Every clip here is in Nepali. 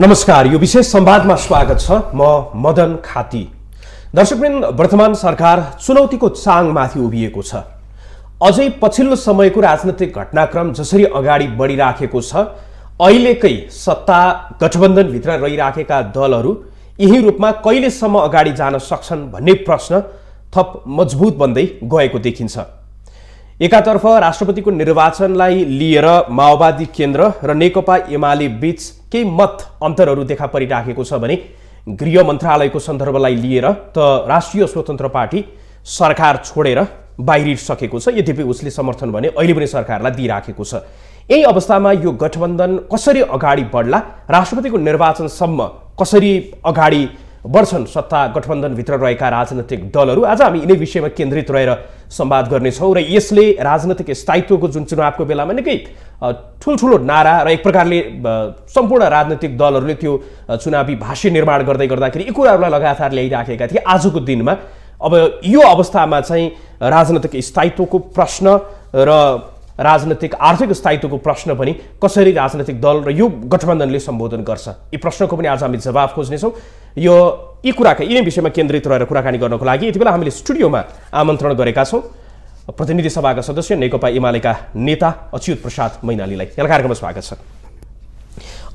नमस्कार, यो विशेष संवादमा स्वागत छ। म मदन खाती। दर्शकवृन्द, वर्तमान सरकार चुनौतीको चाङमाथि उभिएको छ। अझै पछिल्लो समयको राजनीतिक घटनाक्रम जसरी अगाडि बढिराखेको छ, अहिलेकै सत्ता गठबन्धनभित्र रहिराखेका दलहरू यही रूपमा कहिलेसम्म अगाडि जान सक्छन् भन्ने प्रश्न थप मजबुत बन्दै गएको देखिन्छ। एकातर्फ राष्ट्रपतिको निर्वाचनलाई लिएर माओवादी केन्द्र र नेकपा एमाले बीच केही मत अन्तरहरू देखा परिराखेको छ भने गृह मन्त्रालयको सन्दर्भलाई लिएर त राष्ट्रिय स्वतन्त्र पार्टी सरकार छोडेर बाहिरिसकेको छ। यद्यपि उसले समर्थन भने अहिले पनि सरकारलाई दिइराखेको छ। यही अवस्थामा यो गठबन्धन कसरी अगाडि बढ्ला, राष्ट्रपतिको निर्वाचनसम्म कसरी अगाडि बढ्छन् सत्ता गठबन्धनभित्र रहेका राजनैतिक दलहरू, आज हामी यिनै विषयमा केन्द्रित रहेर संवाद गर्नेछौँ। र यसले राजनैतिक स्थायित्वको जुन चुनावको बेलामा निकै ठुल्ठुलो नारा र एक प्रकारले सम्पूर्ण राजनैतिक दलहरूले त्यो चुनावी भाष्य निर्माण गर्दै गर्दाखेरि यी कुराहरूलाई लगातार ल्याइराखेका थिए। आजको दिनमा अब यो अवस्थामा चाहिँ राजनैतिक स्थायित्वको प्रश्न र राजनैतिक आर्थिक स्थायित्वको प्रश्न पनि कसरी राजनैतिक दल र यो गठबन्धनले सम्बोधन गर्छ, यी प्रश्नको पनि आज हामी जवाब खोज्नेछौँ। यी कुराका यिनै विषयमा केन्द्रित रहेर कुराकानी गर्नको लागि यति बेला हामीले स्टुडियोमा आमन्त्रण गरेका छौँ प्रतिनिधि सभाका सदस्य नेकपा एमालेका नेता अच्युत प्रसाद मैनालीलाई। यहाँ कार्यक्रममा स्वागत छ।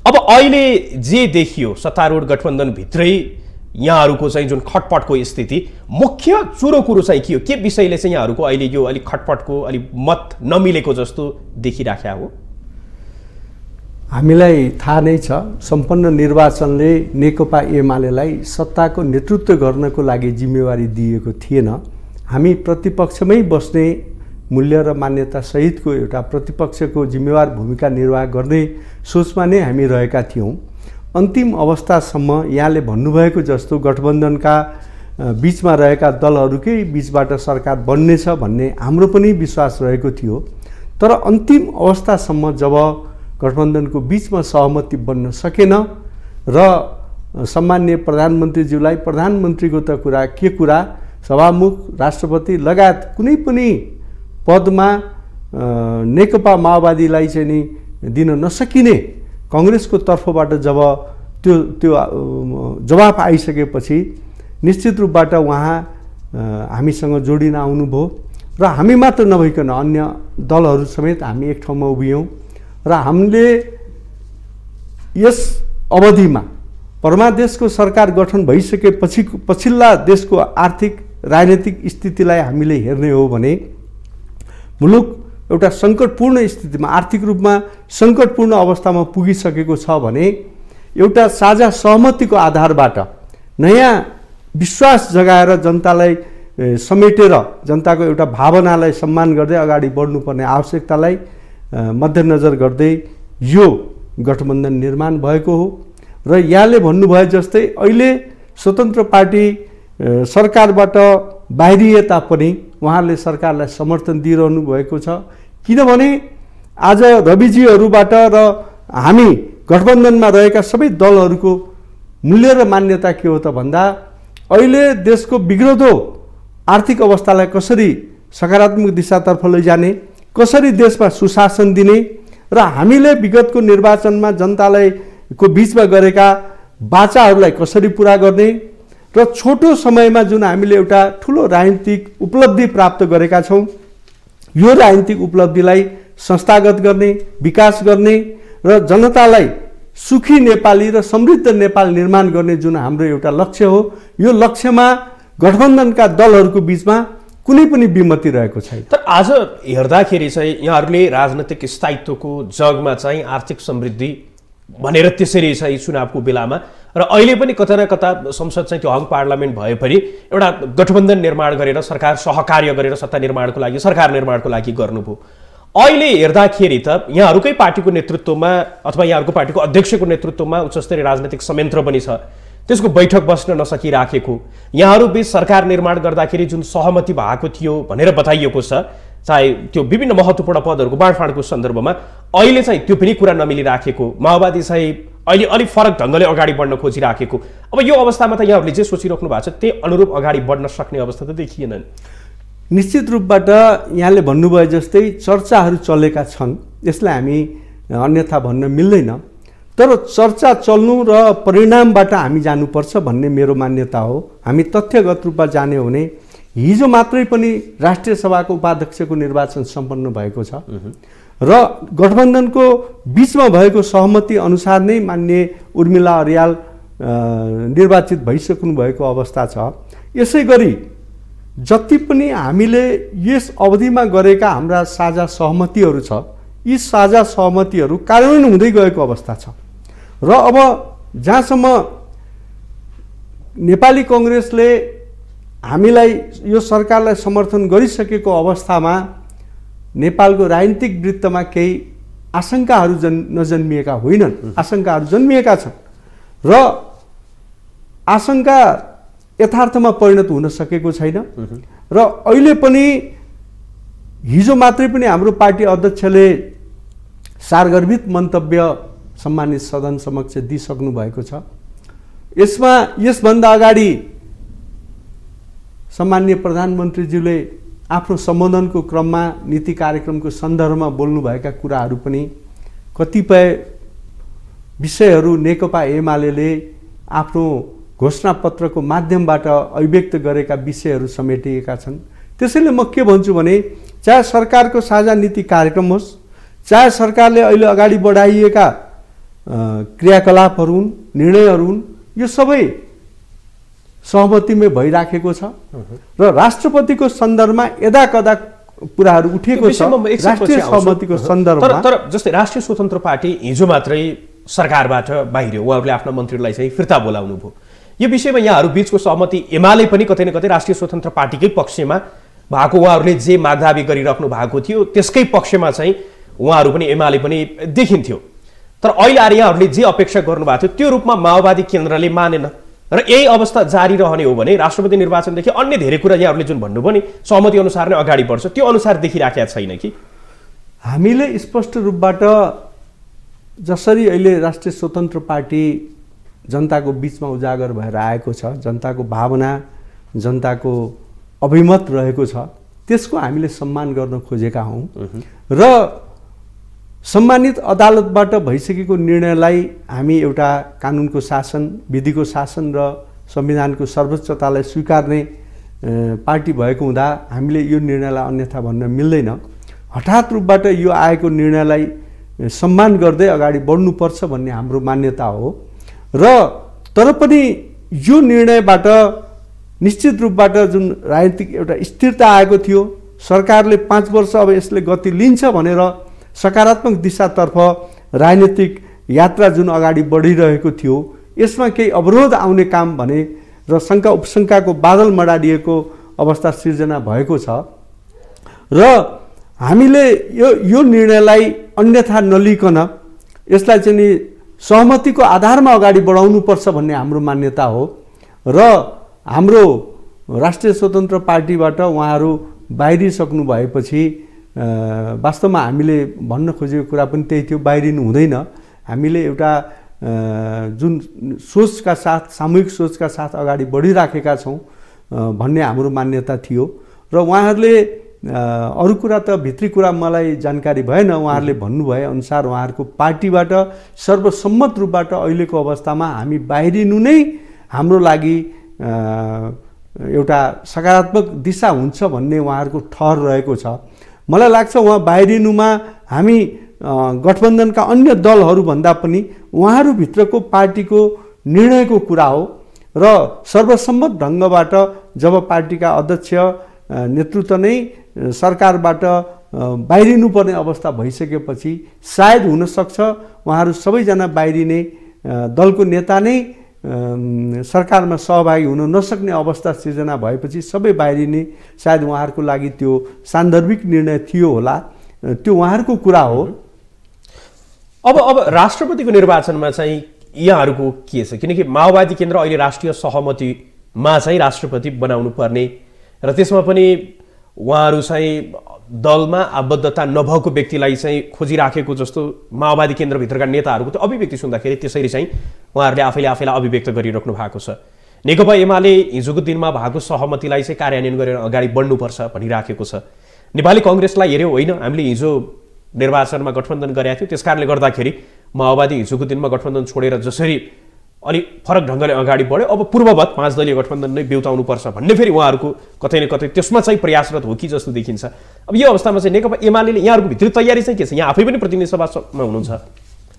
अब अहिले जे देखियो सत्तारूढ गठबन्धनभित्रै यहाँहरूको चाहिँ जुन खटपटको स्थिति, मुख्य चुरो कुरो चाहिँ के हो? के विषयले चाहिँ यहाँहरूको अहिले यो अलिक खटपटको अलिक मत नमिलेको जस्तो देखिराख्या हो? हामीलाई थाहा नै छ, सम्पन्न निर्वाचनले नेकपा एमालेलाई सत्ताको नेतृत्व गर्नको लागि जिम्मेवारी दिएको थिएन। हामी प्रतिपक्षमै बस्ने मूल्य र मान्यता सहितको एउटा प्रतिपक्षको जिम्मेवार भूमिका निर्वाह गर्ने सोचमा नै हामी रहेका थियौँ। अन्तिम अवस्थासम्म यहाँले भन्नुभएको जस्तो गठबन्धनका बीचमा रहेका दलहरूकै बीचबाट सरकार बन्नेछ भन्ने हाम्रो पनि विश्वास रहेको थियो। तर अन्तिम अवस्थासम्म जब गठबन्धनको बीचमा सहमति बन्न सकेन र सम्माननीय प्रधानमन्त्रीज्यूलाई प्रधानमन्त्रीको त कुरा सभामुख राष्ट्रपति लगायत कुनै पनि पदमा नेकपा माओवादीलाई चाहिँ नि दिन नसकिने कांग्रेसको तर्फबाट जब त्यो जवाफ आइसकेपछि निश्चित रूपबाट उहाँ हामीसँग जोडिन आउनुभयो र हामी मात्र नभइकन अन्य दलहरू समेत हामी एक ठाउँमा उभियौँ र हामीले यस अवधिमा परमादेशको सरकार गठन भइसकेपछि पछिल्ला देशको आर्थिक राजनीतिक स्थितिलाई हामीले हेर्ने हो भने मुलुक एउटा सङ्कटपूर्ण स्थितिमा, आर्थिक रूपमा सङ्कटपूर्ण अवस्थामा पुगिसकेको छ भने एउटा साझा सहमतिको आधारबाट नयाँ विश्वास जगाएर जनतालाई समेटेर जनताको एउटा भावनालाई सम्मान गर्दै अगाडि बढ्नुपर्ने आवश्यकतालाई मध्यनजर गर्दै यो गठबन्धन निर्माण भएको हो। र यहाँले भन्नुभयो जस्तै अहिले स्वतन्त्र पार्टी सरकारबाट बाहिरिए तापनि उहाँहरूले सरकारलाई समर्थन दिइरहनु भएको छ। किनभने आज रविजीहरूबाट र हामी गठबन्धनमा रहेका सबै दलहरूको मूल्य र मान्यता के हो त भन्दा अहिले देशको बिग्रदो आर्थिक अवस्थालाई कसरी सकारात्मक दिशातर्फ लैजाने, कसरी देशमा सुशासन दिने र हामीले विगतको निर्वाचनमा जनतालाई को बीचमा गरेका बाचाहरूलाई कसरी पुरा गर्ने र छोटो समयमा जुन हामीले एउटा ठुलो राजनीतिक उपलब्धि प्राप्त गरेका छौँ, यो राजनीतिक उपलब्धिलाई संस्थागत गर्ने, विकास गर्ने र जनतालाई सुखी नेपाली र समृद्ध नेपाल निर्माण गर्ने जुन हाम्रो एउटा लक्ष्य हो, यो लक्ष्यमा गठबन्धनका दलहरूको बीचमा कुनै पनि विमति रहेको छैन। तर आज हेर्दाखेरि चाहिँ यहाँहरूले राजनैतिक स्थायित्वको जगमा चाहिँ आर्थिक समृद्धि भनेर त्यसरी चाहिँ चुनावको बेलामा र अहिले पनि कता न कता संसद चाहिँ त्यो हङ पार्लियामेन्ट भए पनि एउटा गठबन्धन निर्माण गरेर सरकार सहकार्य गरेर सत्ता निर्माणको लागि, सरकार निर्माणको लागि गर्नुभयो। अहिले हेर्दाखेरि त यहाँहरूकै पार्टीको नेतृत्वमा अथवा यहाँहरूको पार्टीको अध्यक्षको नेतृत्वमा उच्चस्तरीय राजनैतिक संयन्त्र पनि छ, त्यसको बैठक बस्न नसकिराखेको, यहाँहरू बीच सरकार निर्माण गर्दाखेरि जुन सहमति भएको थियो भनेर बताइएको छ, चाहे त्यो विभिन्न महत्त्वपूर्ण पदहरूको बाँडफाँडको सन्दर्भमा अहिले चाहिँ त्यो पनि कुरा नमिलिराखेको, माओवादी चाहिँ अहिले अलिक फरक ढङ्गले अगाडि बढ्न खोजिराखेको। अब यो अवस्थामा त यहाँहरूले जे सोचिराख्नु भएको छ त्यही अनुरूप अगाडि बढ्न सक्ने अवस्था त देखिएन। निश्चित रूपबाट यहाँले भन्नुभयो जस्तै चर्चाहरू चलेका छन्, यसलाई हामी अन्यथा भन्न मिल्दैन। तर चर्चा चल्नु र परिणामबाट हामी जानुपर्छ भन्ने मेरो मान्यता हो। हामी तथ्यगत रूपमा जाने हो भने हिजो मात्रै पनि राष्ट्रिय सभाको उपाध्यक्षको निर्वाचन सम्पन्न भएको छ र गठबन्धनको बीचमा भएको सहमति अनुसार नै मान्य उर्मिला अर्याल निर्वाचित भइसक्नु भएको अवस्था छ। यसै गरी जति पनि हामीले यस अवधिमा गरेका हाम्रा साझा सहमतिहरू छ, यी साझा सहमतिहरू कार्यान्वयन हुँदै गएको अवस्था छ र अब जहाँसम्म नेपाली कङ्ग्रेसले हामीलाई यो सरकारलाई समर्थन गरिसकेको अवस्थामा नेपालको राजनीतिक वृत्तमा केही आशंकाहरू नजन्मिएका होइनन्, आशंकाहरू जन्मिएका छन् र आशंका यथार्थमा परिणत हुन सकेको छैन र अहिले पनि हिजो मात्रै पनि हाम्रो पार्टी अध्यक्षले सारगर्भित मन्तव्य सम्मानित सदन समक्ष दिइसक्नु भएको छ। यसमा यसभन्दा अगाडि सम्माननीय प्रधानमन्त्रीज्यूले आफ्नो सम्बोधनको क्रममा नीति कार्यक्रमको सन्दर्भमा बोल्नुभएका कुराहरू पनि कतिपय विषयहरू नेकपा एमाले आफ्नो घोषणापत्रको माध्यमबाट अभिव्यक्त गरेका विषयहरू समेटिएका छन्। त्यसैले म के भन्छु भने चाहे सरकारको साझा नीति कार्यक्रम होस्, चाहे सरकारले अहिले अगाडि बढाइएका क्रियाकलापहरू हुन्, निर्णयहरू हुन्, यो सबै सहमतिमै भइराखेको छ र राष्ट्रपतिको सन्दर्भमा यदाकदा कुराहरू उठेको छ राष्ट्रिय सहमतिको सन्दर्भमा। तर जस्तै राष्ट्रिय स्वतन्त्र पार्टी हिजो मात्रै सरकारबाट बाहिरियो, उहाँहरूले आफ्ना मन्त्रीलाई चाहिँ फिर्ता बोलाउनु भयो। यो विषयमा यहाँहरू बीचको सहमति एमाले पनि कतै न कतै राष्ट्रिय स्वतन्त्र पार्टीकै पक्षमा भएको, उहाँहरूले जे मागदाबी गरिराख्नु भएको थियो त्यसकै पक्षमा चाहिँ उहाँहरू पनि एमाले पनि देखिन्थ्यो। तर अहिले आएर यहाँहरूले जे अपेक्षा गर्नुभएको थियो त्यो रूपमा माओवादी केन्द्रले मानेन र यही अवस्था जारी रहने हो भने राष्ट्रपति निर्वाचनदेखि अन्य धेरै कुरा यहाँहरूले जुन भन्नुभयो नि सहमति अनुसार नै अगाडि बढ्छ, त्यो अनुसार देखिराखेका छैन कि? हामीले स्पष्ट रूपबाट जसरी अहिले राष्ट्रिय स्वतन्त्र पार्टी जनताको बीचमा उजागर भएर आएको छ, जनताको भावना, जनताको अभिमत रहेको छ, त्यसको हामीले सम्मान गर्न खोजेका हौँ र सम्मानित अदालतबाट भइसकेको निर्णयलाई हामी एउटा कानुनको शासन, विधिको शासन र संविधानको सर्वोच्चतालाई स्वीकार्ने पार्टी भएको हुँदा हामीले यो निर्णयलाई अन्यथा भन्न मिल्दैन। हठात रूपबाट यो आएको निर्णयलाई सम्मान गर्दै अगाडि बढ्नुपर्छ भन्ने हाम्रो मान्यता हो र तर पनि यो निर्णयबाट निश्चित रूपबाट जुन राजनीतिक एउटा स्थिरता आएको थियो, सरकारले 5 वर्ष अब यसले गति लिन्छ भनेर सकारात्मक दिशातर्फ राजनीतिक यात्रा जुन अगाडि बढिरहेको थियो, यसमा केही अवरोध आउने काम भने र शङ्का उपशङ्काको बादल मडारिएको अवस्था सिर्जना भएको छ र हामीले यो निर्णयलाई अन्यथा नलिकन यसलाई चाहिँ नि सहमतिको आधारमा अगाडि बढाउनुपर्छ भन्ने हाम्रो मान्यता हो र हाम्रो राष्ट्रिय स्वतन्त्र पार्टीबाट उहाँहरू बाहिरिसक्नु भएपछि वास्तवमा हामीले भन्न खोजेको कुरा पनि त्यही थियो, बाहिरिनु हुँदैन। हामीले एउटा जुन सोचका साथ, सामूहिक सोचका साथ अगाडि बढिराखेका छौँ भन्ने हाम्रो मान्यता थियो र उहाँहरूले अरू कुरा त भित्री कुरा मलाई जानकारी भएन, उहाँहरूले भन्नुभए अनुसार उहाँहरूको पार्टीबाट सर्वसम्मत रूपबाट अहिलेको अवस्थामा हामी बाहिरिनु नै हाम्रो लागि एउटा सकारात्मक दिशा हुन्छ भन्ने उहाँहरूको ठहर रहेको छ। मलाई लाग्छ उहाँ बाहिरिनुमा हामी गठबन्धनका अन्य दलहरूभन्दा पनि उहाँहरूभित्रको पार्टीको निर्णयको कुरा हो र सर्वसम्मत ढङ्गबाट जब पार्टीका अध्यक्ष नेतृत्व नै सरकारबाट बाहिरिनुपर्ने अवस्था भइसकेपछि सायद हुनसक्छ उहाँहरू सबैजना बाहिरिने, दलको नेता नै सरकारमा सहभागी हुन नसक्ने अवस्था सिर्जना भएपछि सबै बाहिरिने सायद उहाँहरूको लागि त्यो सान्दर्भिक निर्णय थियो होला, त्यो उहाँहरूको कुरा हो। अब राष्ट्रपतिको निर्वाचनमा चाहिँ यहाँहरूको के छ? किनकि माओवादी केन्द्र अहिले राष्ट्रिय सहमतिमा चाहिँ राष्ट्रपति बनाउनु पर्ने र त्यसमा पनि उहाँहरू चाहिँ दलमा आबद्धता नभएको व्यक्तिलाई चाहिँ खोजिराखेको जस्तो माओवादी केन्द्रभित्रका नेताहरूको त अभिव्यक्ति सुन्दाखेरि त्यसरी चाहिँ उहाँहरूले आफैलाई अभिव्यक्त गरिराख्नु भएको छ। नेकपा एमाले हिजोको दिनमा भएको सहमतिलाई चाहिँ कार्यान्वयन गरेर अगाडि बढ्नुपर्छ भनिराखेको छ। नेपाली कङ्ग्रेसलाई हेऱ्यो होइन हामीले हिजो निर्वाचनमा गठबन्धन गरेका थियौँ, त्यस कारणले गर्दाखेरि माओवादी हिजोको दिनमा गठबन्धन छोडेर जसरी अनि फरक ढङ्गले अगाडि बढ्यो, अब पूर्ववत 5 दलीय गठबन्धन नै बेउताउनुपर्छ भन्ने फेरि उहाँहरूको कतै न कतै त्यसमा चाहिँ प्रयासरत हो कि जस्तो देखिन्छ। अब यो अवस्थामा चाहिँ नेकपा एमाले यहाँहरूको भित्री तयारी चाहिँ के छ? यहाँ आफै पनि प्रतिनिधि सभामा हुनुहुन्छ।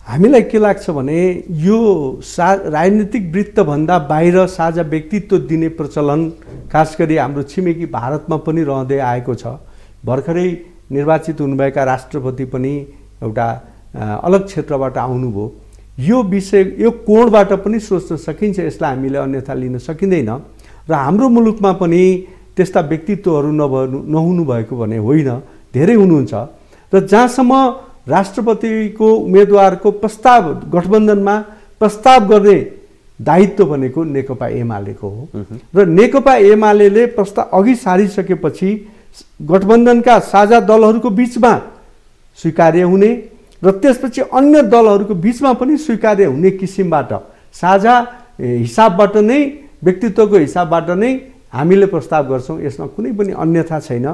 हामीलाई के लाग्छ भने यो राजनीतिक वृत्तभन्दा बाहिर साझा व्यक्तित्व दिने प्रचलन खास गरी हाम्रो छिमेकी भारतमा पनि रहँदै आएको छ। भर्खरै निर्वाचित हुनुभएका राष्ट्रपति पनि एउटा अलग क्षेत्रबाट आउनुभयो। यो विषय यो कोणबाट पनि सोच्न सकिन्छ, यसलाई हामीले अन्यथा लिन सकिँदैन। र हाम्रो मुलुकमा पनि त्यस्ता व्यक्तित्वहरू नहुनु भएको भने होइन, धेरै हुनुहुन्छ। र जहाँसम्म राष्ट्रपतिको उम्मेदवारको प्रस्ताव गठबन्धनमा प्रस्ताव गर्ने दायित्व भनेको नेकपा एमालेको हो। र नेकपा एमाले प्रस्ताव अघि सारिसकेपछि गठबन्धनका साझा दलहरूको बिचमा स्वीकार्य हुने र त्यसपछि अन्य दलहरूको बिचमा पनि स्वीकार्य हुने किसिमबाट साझा हिसाबबाट नै व्यक्तित्वको हिसाबबाट नै हामीले प्रस्ताव गर्छौँ। यसमा कुनै पनि अन्यथा छैन।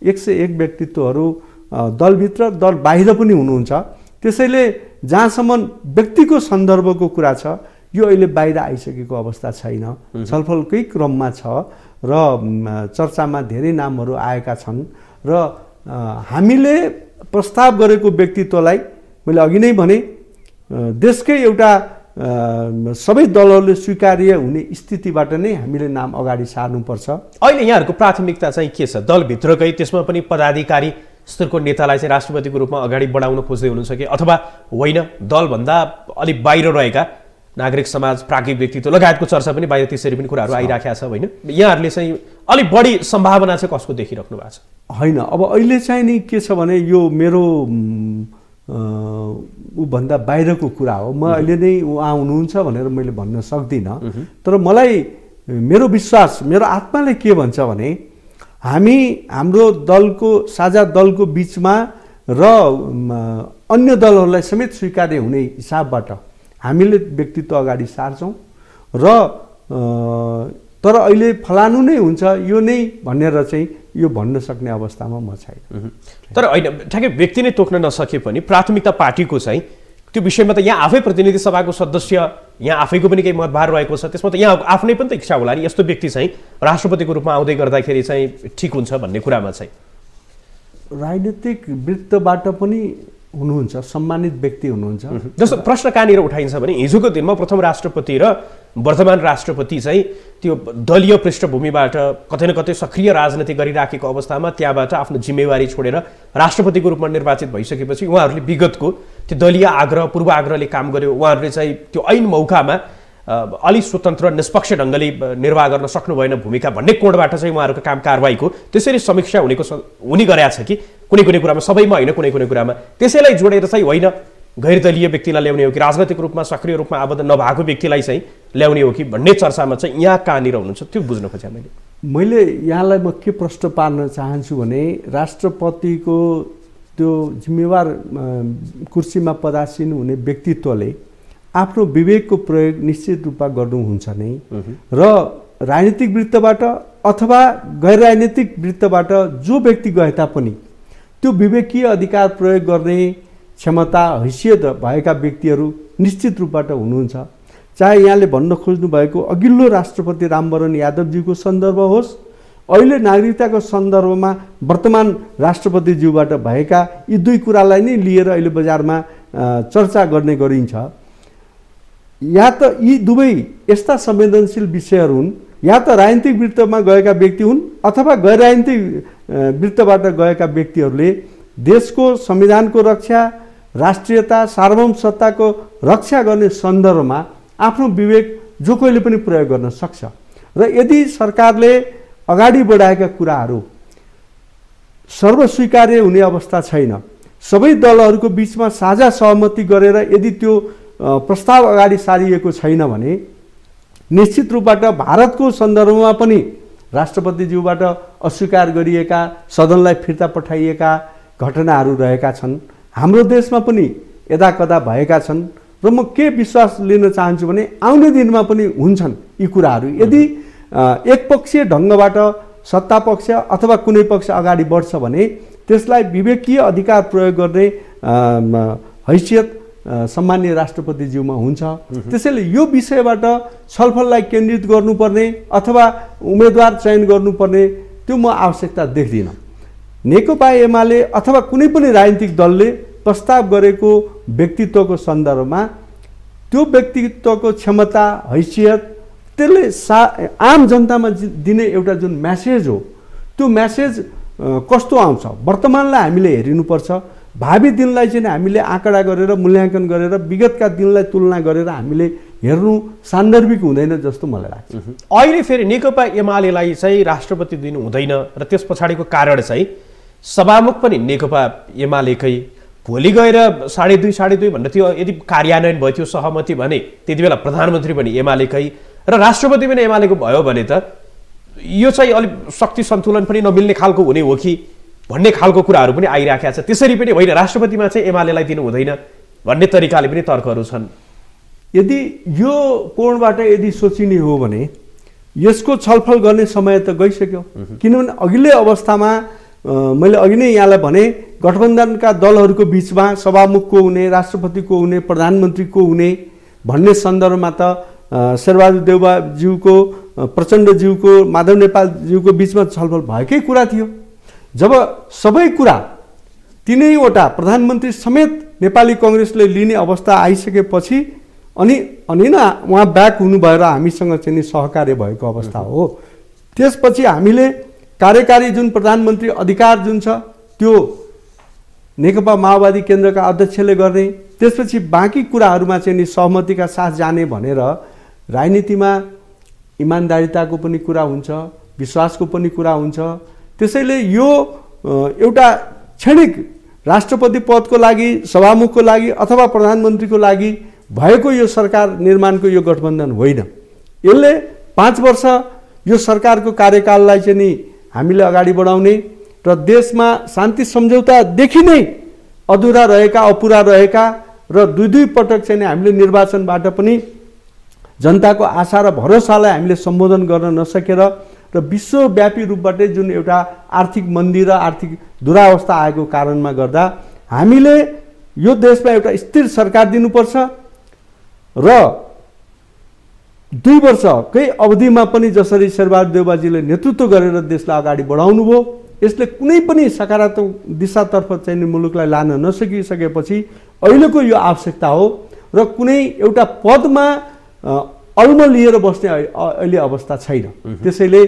101 व्यक्तित्वहरू दलभित्र दल बाहिर पनि हुनुहुन्छ। त्यसैले जहाँसम्म व्यक्तिको सन्दर्भको कुरा छ यो अहिले बाहिर आइसकेको अवस्था छैन, छलफलकै क्रममा छ र चर्चामा धेरै नामहरू आएका छन्। र हामीले प्रस्ताव गरेको व्यक्तित्वलाई मैले अघि नै भने देशकै एउटा सबै दलहरूले स्वीकार्य हुने स्थितिबाट नै हामीले नाम अगाडि सार्नुपर्छ। अहिले यहाँहरूको प्राथमिकता चाहिँ के छ? दलभित्रकै त्यसमा पनि पदाधिकारी स्तरको नेतालाई चाहिँ राष्ट्रपतिको रूपमा अगाडि बढाउन खोज्दै हुनुहुन्छ कि अथवा होइन दलभन्दा अलिक बाहिर रहेका नागरिक समाज, प्राज्ञिक व्यक्तित्व लगायतको चर्चा पनि बाहिर त्यसरी पनि कुराहरू आइराखेका छ होइन? यहाँहरूले चाहिँ अलिक बढी सम्भावना चाहिँ कसको देखिराख्नु भएको छ? होइन, अब अहिले चाहिँ नि के छ भने यो मेरो ऊभन्दा बाहिरको कुरा हो। म अहिले नै उहाँ हुनुहुन्छ भनेर मैले भन्न सक्दिनँ। तर मलाई मेरो विश्वास, मेरो आत्माले के भन्छ भने हामी हाम्रो दलको साझा दलको बिचमा र अन्य दलहरूलाई समेत स्वीकार्य हुने हिसाबबाट हामीले व्यक्तित्व अगाडि सार्छौँ। र तर अहिले फलानु नै हुन्छ यो नै भनेर चाहिँ यो भन्न सक्ने अवस्थामा म छैन। तर होइन, ठ्याक्कै व्यक्ति नै तोक्न नसके पनि प्राथमिकता पार्टीको चाहिँ त्यो विषयमा त यहाँ आफै प्रतिनिधि सभाको सदस्य, यहाँ आफैको पनि केही मतभार रहेको छ, त्यसमा त यहाँ आफ्नै पनि त इच्छा होला नि यस्तो व्यक्ति चाहिँ राष्ट्रपतिको रूपमा आउँदै गर्दाखेरि चाहिँ ठिक हुन्छ भन्ने कुरामा चाहिँ। राजनीतिक वृत्तबाट पनि हुनुहुन्छ, सम्मानित व्यक्ति हुनुहुन्छ। जस्तो प्रश्न कहाँनिर उठाइन्छ भने हिजोको दिनमा प्रथम राष्ट्रपति र वर्तमान राष्ट्रपति चाहिँ त्यो दलीय पृष्ठभूमिबाट कतै न कतै सक्रिय राजनीति गरिराखेको अवस्थामा त्यहाँबाट आफ्नो जिम्मेवारी छोडेर राष्ट्रपतिको रूपमा निर्वाचित भइसकेपछि उहाँहरूले विगतको त्यो दलीय आग्रह, पूर्वाग्रहले काम गर्यो। उहाँहरूले चाहिँ त्यो ऐन मौकामा अलि स्वतन्त्र निष्पक्ष ढङ्गले निर्वाह गर्न सक्नु भएन भूमिका भन्ने कोणबाट चाहिँ उहाँहरूको काम कारवाहीको त्यसरी समीक्षा हुने गरेको छ कि कुनै कुनै कुरामा, सबैमा होइन, कुनै कुनै कुरामा त्यसैलाई जोडेर चाहिँ होइन गैर दलीय व्यक्तिलाई ल्याउने हो कि राजनैतिक रूपमा सक्रिय रूपमा आबद्ध नभएको व्यक्तिलाई चाहिँ ल्याउने हो कि भन्ने चर्चामा चाहिँ यहाँ कहाँनिर हुनुहुन्छ त्यो बुझ्न खोजेँ मैले। यहाँलाई म के प्रश्न पार्न चाहन्छु भने राष्ट्रपतिको त्यो जिम्मेवार कुर्सीमा पदासीन हुने व्यक्तित्वले आफ्नो विवेकको प्रयोग निश्चित रूपमा गर्नुहुन्छ नै। र राजनीतिक वृत्तबाट अथवा गैर राजनीतिक वृत्तबाट जो व्यक्ति गए तापनि त्यो विवेकीय अधिकार प्रयोग गर्ने क्षमता, हैसियत भएका व्यक्तिहरू निश्चित रूपबाट हुनुहुन्छ। चाहे यहाँले भन्न खोज्नु भएको अघिल्लो राष्ट्रपति रामवरण यादवजीको सन्दर्भ होस्, अहिले नागरिकताको सन्दर्भमा वर्तमान राष्ट्रपतिज्यूबाट भएका यी दुई कुरालाई नै लिएर अहिले बजारमा चर्चा गर्ने गरिन्छ। या त यी दुवै यस्ता संवेदनशील विषयहरू हुन्, या त राजनीतिक वृत्तमा गएका व्यक्ति हुन् अथवा गैर राजनीतिक वृत्तबाट गएका व्यक्तिहरूले देशको संविधानको रक्षा, राष्ट्रियता, सार्वभौम सत्ताको रक्षा गर्ने सन्दर्भमा आफ्नो विवेक जो कोहीले पनि प्रयोग गर्न सक्छ। र यदि सरकारले अगाडि बढाएका कुराहरू सर्वस्वीकार्य हुने अवस्था छैन, सबै दलहरूको बिचमा साझा सहमति गरेर यदि त्यो प्रस्ताव अगाडि सारिएको छैन भने निश्चित रूपबाट भारतको सन्दर्भमा पनि राष्ट्रपतिज्यूबाट अस्वीकार गरिएका, सदनलाई फिर्ता पठाइएका घटनाहरू रहेका छन्। हाम्रो देशमा पनि यदाकदा भएका छन् र म के विश्वास लिन चाहन्छु भने आउने दिनमा पनि हुन्छन् यी कुराहरू। यदि एकपक्षीय ढङ्गबाट सत्ता पक्ष अथवा कुनै पक्ष अगाडि बढ्छ भने त्यसलाई विवेकीय अधिकार प्रयोग गर्ने हैसियत सम्माननीय राष्ट्रपतिज्यूमा हुन्छ। त्यसैले यो विषयबाट छलफललाई केन्द्रित गर्नुपर्ने अथवा उम्मेदवार चयन गर्नुपर्ने त्यो म आवश्यकता देख्दिनँ। नेकपा एमाले अथवा कुनै पनि राजनीतिक दलले प्रस्ताव गरेको व्यक्तित्वको सन्दर्भमा त्यो व्यक्तित्वको क्षमता हैसियत त्यसले आम जनतामा दिने एउटा जुन म्यासेज हो त्यो म्यासेज कस्तो आउँछ वर्तमानलाई हामीले हेरिनुपर्छ। भावी दिनलाई चाहिँ हामीले आँकडा गरेर मूल्याङ्कन गरेर विगतका दिनलाई तुलना गरेर हामीले हेर्नु सान्दर्भिक हुँदैन जस्तो मलाई लाग्छ। अहिले फेरि नेकपा एमालेलाई चाहिँ राष्ट्रपति दिनु हुँदैन र त्यस पछाडिको कारण चाहिँ सभामुख पनि नेकपा एमालेकै, भोलि गएर 2.5 भनेर त्यो यदि कार्यान्वयन भयो त्यो सहमति भने त्यति बेला प्रधानमन्त्री पनि एमालेकै र राष्ट्रपति पनि एमालेको भयो भने त यो चाहिँ अलिक शक्ति सन्तुलन पनि नमिल्ने खालको हुने हो कि भन्ने खालको कुराहरू पनि आइराखेका छ। त्यसरी पनि होइन राष्ट्रपतिमा चाहिँ एमालेलाई दिनु हुँदैन भन्ने तरिकाले पनि तर्कहरू छन्। यदि यो कोणबाट यदि सोचिने हो भने यसको छलफल गर्ने समय त गइसक्यो। किनभने अघिल्लै अवस्थामा मैले अघि नै यहाँलाई भने गठबन्धनका दलहरूको बिचमा सभामुखको हुने, राष्ट्रपतिको हुने, प्रधानमन्त्रीको हुने भन्ने सन्दर्भमा त शेरबहादुर देउवाज्यूको, प्रचण्डज्यूको, माधव नेपालज्यूको बिचमा छलफल भएकै कुरा थियो। जब सबै कुरा तीनैवटा प्रधानमन्त्री समेत नेपाली कङ्ग्रेसले लिने अवस्था आइसकेपछि अनि न उहाँ ब्याक हुनुभयो र हामीसँग चाहिँ नि सहकार्य भएको अवस्था हो। त्यसपछि हामीले कार्यकारी जुन प्रधानमन्त्री अधिकार जुन छ त्यो नेकपा माओवादी केन्द्रका अध्यक्षले गर्ने, त्यसपछि बाँकी कुराहरूमा चाहिँ नि सहमतिका साथ जाने भनेर राजनीतिमा इमान्दारिताको पनि कुरा हुन्छ, विश्वासको पनि कुरा हुन्छ। त्यसैले यो एउटा क्षणिक राष्ट्रपति पदको लागि, सभामुखको लागि अथवा प्रधानमन्त्रीको लागि भएको यो सरकार निर्माणको यो गठबन्धन होइन। यसले 5 वर्ष यो सरकारको कार्यकाललाई चाहिँ नि हामीले अगाडि बढाउने र देशमा शान्ति सम्झौतादेखि नै अधुरा रहेका, अपुरा रहेका र दुई पटक चाहिँ हामीले निर्वाचनबाट पनि जनताको आशा र भरोसालाई हामीले सम्बोधन गर्न नसकेर र विश्वव्यापी रूपबाटै जुन एउटा आर्थिक मन्दी र आर्थिक दुरावस्था आएको कारणमा गर्दा हामीले यो देशमा एउटा स्थिर सरकार दिनुपर्छ र 2 वर्षकै अवधिमा पनि जसरी शेरबहादुर देउवाजीले नेतृत्व गरेर देशलाई अगाडि बढाउनु भयो, यसले कुनै पनि सकारात्मक दिशातर्फ चाहिँ मुलुकलाई लान नसकिसकेपछि अहिलेको यो आवश्यकता हो र कुनै एउटा पदमा अल्म लिएर बस्ने अहिले अवस्था छैन। त्यसैले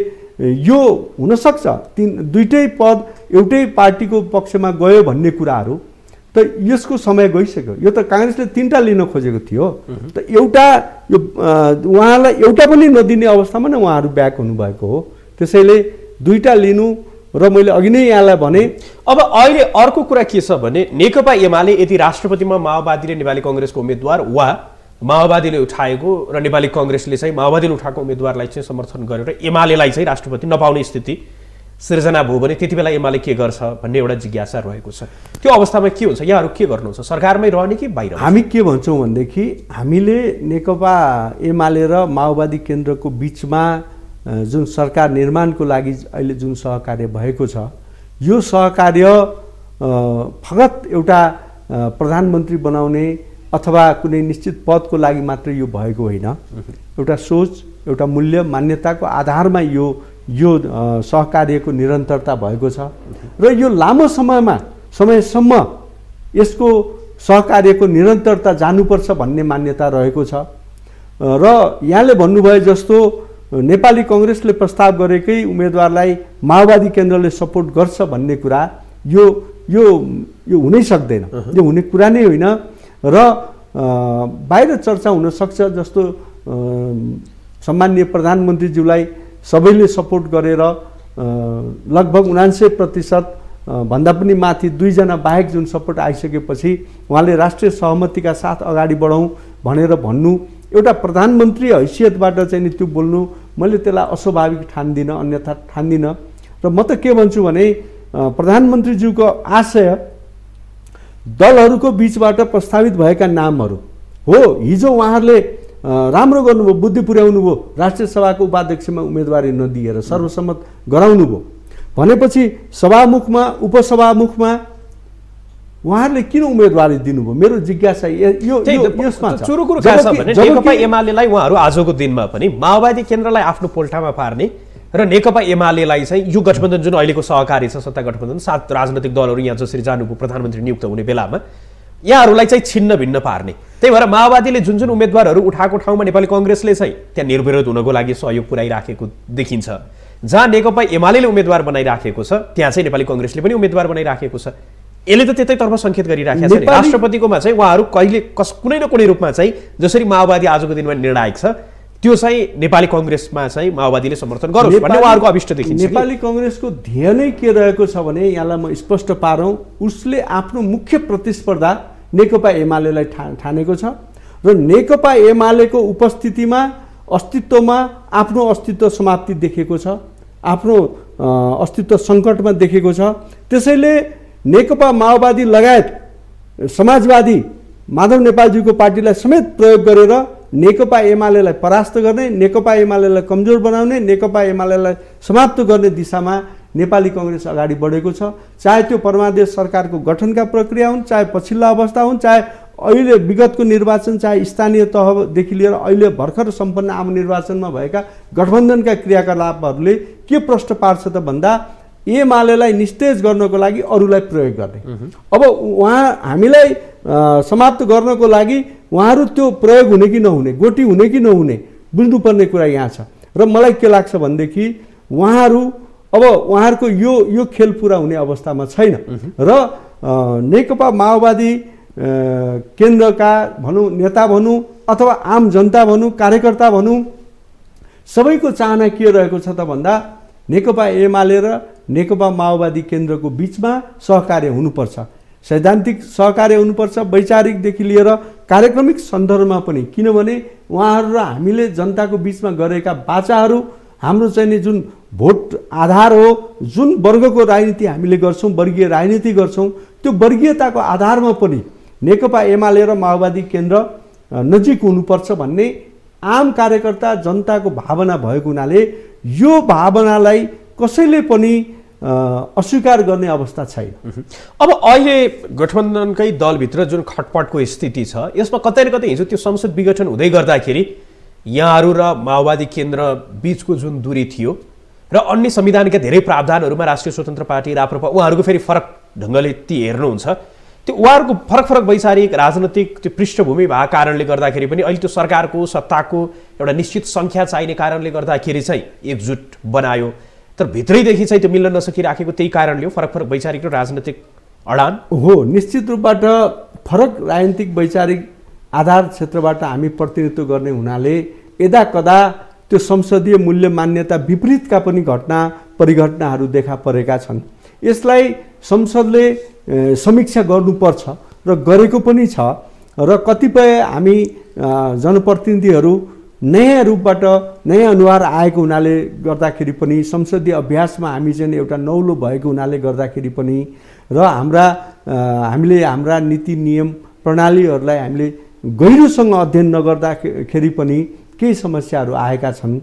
यो हुनसक्छ दुईटै पद एउटै पार्टीको पक्षमा गयो भन्ने कुराहरू त यसको समय गइसक्यो। यो त काङ्ग्रेसले 3टा लिन खोजेको थियो त एउटा यो उहाँलाई एउटा पनि नदिने अवस्थामा नै उहाँहरू ब्याक हुनुभएको हो। त्यसैले 2टा लिनु र मैले अघि नै यहाँलाई भने अब अहिले अर्को कुरा के छ भने नेकपा एमाले यदि राष्ट्रपतिमा माओवादीले नेपाली कङ्ग्रेसको उम्मेदवार वा माओवादीले उठाएको र नेपाली कङ्ग्रेसले चाहिँ माओवादीले उठाएको उम्मेदवारलाई चाहिँ समर्थन गरेर एमालेलाई चाहिँ राष्ट्रपति नपाउने स्थिति सिर्जना भयो भने त्यति बेला एमाले के गर्छ भन्ने एउटा जिज्ञासा रहेको छ। त्यो अवस्थामा के हुन्छ? यहाँहरू के गर्नुहुन्छ? सरकारमै रहने कि बाहिर? हामी के भन्छौँ भनेदेखि हामीले नेकपा एमाले र माओवादी केन्द्रको बिचमा जुन सरकार निर्माणको लागि अहिले जुन सहकार्य भएको छ यो सहकार्य फगत एउटा प्रधानमन्त्री बनाउने अथवा कुनै निश्चित पदको लागि मात्र यो भएको होइन। एउटा सोच, एउटा मूल्य, मान्यताको आधारमा यो सहकार्यको निरन्तरता भएको छ र यो लामो समयसम्म यसको सहकार्यको निरन्तरता जानुपर्छ भन्ने मान्यता रहेको छ र यहाँले भन्नुभयो जस्तो नेपाली कङ्ग्रेसले प्रस्ताव गरेकै उम्मेदवारलाई माओवादी केन्द्रले सपोर्ट गर्छ भन्ने कुरा यो यो यो हुनै सक्दैन, यो हुने कुरा नै होइन र बाहिर चर्चा हुन सक्छ जस्तो सम्माननीय प्रधानमन्त्रीज्यूलाई सबैले सपोर्ट गरेर लगभग 99% भन्दा पनि माथि 2 जना बाहेक जुन सपोर्ट आइसकेपछि उहाँले राष्ट्रिय सहमतिका साथ अगाडि बढाउँ भनेर भन्नु एउटा प्रधानमन्त्री हैसियतबाट चाहिँ नि त्यो बोल्नु मैले त्यसलाई अस्वाभाविक ठान्दिनँ, अन्यथा ठान्दिनँ र म त के भन्छु भने प्रधानमन्त्रीज्यूको आशय दलहरूको बिचबाट प्रस्तावित भएका नामहरू हो। हिजो उहाँहरूले राम्रो गर्नुभयो, बुद्धि पुर्याउनु भयो, राष्ट्रिय सभाको उपाध्यक्षमा उम्मेदवारी नदिएर सर्वसम्मत गराउनु भयो भनेपछि सभामुखमा उपसभामुखमा उहाँहरूले किन उम्मेदवारी दिनुभयो मेरो जिज्ञासा यसमा छ। चुरुकुरु के छ भने नेकपा एमालेलाई उहाँहरू आजको दिनमा पनि माओवादी केन्द्रलाई आफ्नो पोल्टामा पार्ने र नेकपा एमालेलाई चाहिँ यो गठबन्धन जुन अहिलेको सहकारी छ सत्ता गठबन्धन 7 राजनैतिक दलहरू यहाँ जसरी जानुभयो प्रधानमन्त्री नियुक्त हुने बेलामा यहाँहरूलाई चाहिँ छिन्न भिन्न पार्ने, त्यही भएर माओवादीले जुन जुन उम्मेदवारहरू उठाएको ठाउँमा नेपाली कङ्ग्रेसले चाहिँ त्यहाँ निर्विरोध हुनको लागि सहयोग पुर्याइराखेको देखिन्छ। जहाँ नेकपा एमालेले उम्मेदवार बनाइराखेको छ त्यहाँ चाहिँ नेपाली कङ्ग्रेसले पनि उम्मेदवार बनाइराखेको छ। यसले त त्यतैतर्फ सङ्केत गरिराखेको छ नि राष्ट्रपतिकोमा चाहिँ उहाँहरू कहिले कुनै न कुनै रूपमा चाहिँ जसरी माओवादी आजको दिनमा निर्णायक छ त्यो चाहिँ नेपाली कङ्ग्रेसमा चाहिँ माओवादीले समर्थन गरोस् भन्ने उहाँहरूको अभिष्ट देखिन्छ। नेपाली कङ्ग्रेसको ध्येय नै के रहेको छ भने यहाँलाई म स्पष्ट पारौँ, उसले आफ्नो मुख्य प्रतिस्पर्धा नेकपा एमालेलाई ठानेको छ र नेकपा एमालेको उपस्थितिमा अस्तित्वमा आफ्नो अस्तित्व समाप्ति देखेको छ, आफ्नो अस्तित्व सङ्कटमा देखेको छ। त्यसैले नेकपा माओवादी लगायत समाजवादी माधव नेपालजीको पार्टीलाई समेत प्रयोग गरेर नेकपा एमालेलाई परास्त गर्ने, नेकपा एमालेलाई कमजोर बनाउने, नेकपा एमालेलाई समाप्त गर्ने दिशामा नेपाली कङ्ग्रेस अगाडि बढेको छ। चाहे त्यो परमादेश सरकारको गठनका प्रक्रिया हुन्, चाहे पछिल्ला अवस्था हुन्, चाहे अहिले विगतको निर्वाचन, चाहे स्थानीय तहदेखि लिएर अहिले भर्खर सम्पन्न आम निर्वाचनमा भएका गठबन्धनका क्रियाकलापहरूले के प्रश्न पार्छ त भन्दा एमालेलाई निस्तेज गर्नको लागि अरूलाई प्रयोग गर्ने। अब हामीलाई समाप्त गर्नको लागि उहाँहरू त्यो प्रयोग हुने कि नहुने, गोटी हुने कि नहुने बुझ्नुपर्ने कुरा यहाँ छ। र मलाई के लाग्छ भनेदेखि उहाँहरूको यो खेल पुरा हुने अवस्थामा छैन र नेकपा माओवादी केन्द्रका भनौँ नेता भनौँ अथवा आम जनता भनौँ कार्यकर्ता भनौँ सबैको चाहना के रहेको छ त भन्दा नेकपा एमाले र नेकपा माओवादी केन्द्रको बिचमा सहकार्य हुनुपर्छ, सैद्धान्तिक सहकार्य हुनुपर्छ, वैचारिकदेखि लिएर कार्यक्रमिक सन्दर्भमा पनि। किनभने उहाँहरू र हामीले जनताको बिचमा गरेका बाचाहरू हाम्रो चाहिँ नि जुन भोट आधार हो, जुन वर्गको राजनीति हामीले गर्छौँ, वर्गीय राजनीति गर्छौँ, त्यो वर्गीयताको आधारमा पनि नेकपा एमाले र माओवादी केन्द्र नजिक हुनुपर्छ भन्ने आम कार्यकर्ता जनताको भावना भएको हुनाले यो भावनालाई कसैले पनि अस्वीकार गर्ने अवस्था छैन। अब अहिले गठबन्धनकै दलभित्र जुन खटपटको स्थिति छ यसमा कतै न कतै हिजो त्यो संसद विघटन हुँदै गर्दाखेरि यहाँहरू र माओवादी केन्द्र बिचको जुन दूरी थियो र अन्य संविधानका धेरै प्रावधानहरूमा राष्ट्रिय स्वतन्त्र पार्टी राप्रपा उहाँहरूको फेरि फरक ढङ्गले ती हेर्नुहुन्छ, त्यो उहाँहरूको फरक वैचारिक राजनैतिक त्यो पृष्ठभूमि भएको कारणले गर्दाखेरि पनि अहिले त्यो सरकारको सत्ताको एउटा निश्चित सङ्ख्या चाहिने कारणले गर्दाखेरि चाहिँ एकजुट बनायो, तर भित्रैदेखि चाहिँ त्यो मिल्न नसकिराखेको त्यही कारणले हो फरक वैचारिक र राजनैतिक अडान हो। निश्चित रूपबाट फरक राजनीतिक वैचारिक आधार क्षेत्रबाट हामी प्रतिनिधित्व गर्ने हुनाले यदा कदा त्यो संसदीय मूल्य मान्यता विपरीतका पनि घटना परिघटनाहरू देखा परेका छन्। यसलाई संसदले समीक्षा गर्नुपर्छ र गरेको पनि छ र कतिपय हामी जनप्रतिनिधिहरू नयाँ रूपबाट नयाँ अनुहार आएको हुनाले गर्दाखेरि पनि संसदीय अभ्यासमा हामी चाहिँ एउटा नौलो भएको हुनाले गर्दाखेरि पनि र हामीले हाम्रा नीति नियम प्रणालीहरूलाई हामीले गहिरोसँग अध्ययन नगर्दाखेरि पनि केही समस्याहरू आएका छन्।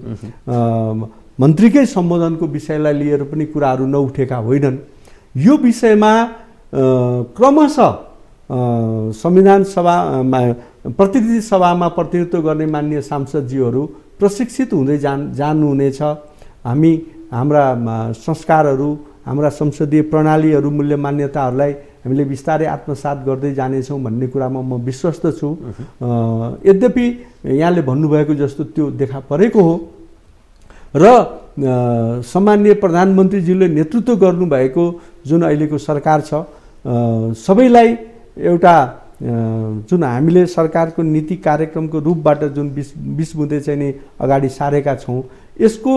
मन्त्रीकै सम्बोधनको विषयलाई लिएर पनि कुराहरू नउठेका होइनन्। यो विषयमा क्रमशः संविधान सभामा प्रतिनिधि सभामा प्रतिनिधित्व गर्ने माननीय सांसदज्यूहरू प्रशिक्षित हुँदै जानुहुनेछ। हाम्रा संस्कारहरू, हाम्रा संसदीय प्रणालीहरू, मूल्य मान्यताहरूलाई हामीले बिस्तारै आत्मसात गर्दै जानेछौँ भन्ने कुरामा म विश्वस्त छु। यद्यपि यहाँले भन्नुभएको जस्तो त्यो देखा परेको हो र सम्माननीय प्रधानमन्त्रीज्यूले नेतृत्व गर्नुभएको जुन अहिलेको सरकार छ सबैलाई एउटा जुन हामीले सरकारको नीति कार्यक्रमको रूपबाट जुन 20 बुँदे चाहिँ नि अगाडि सारेका छौँ यसको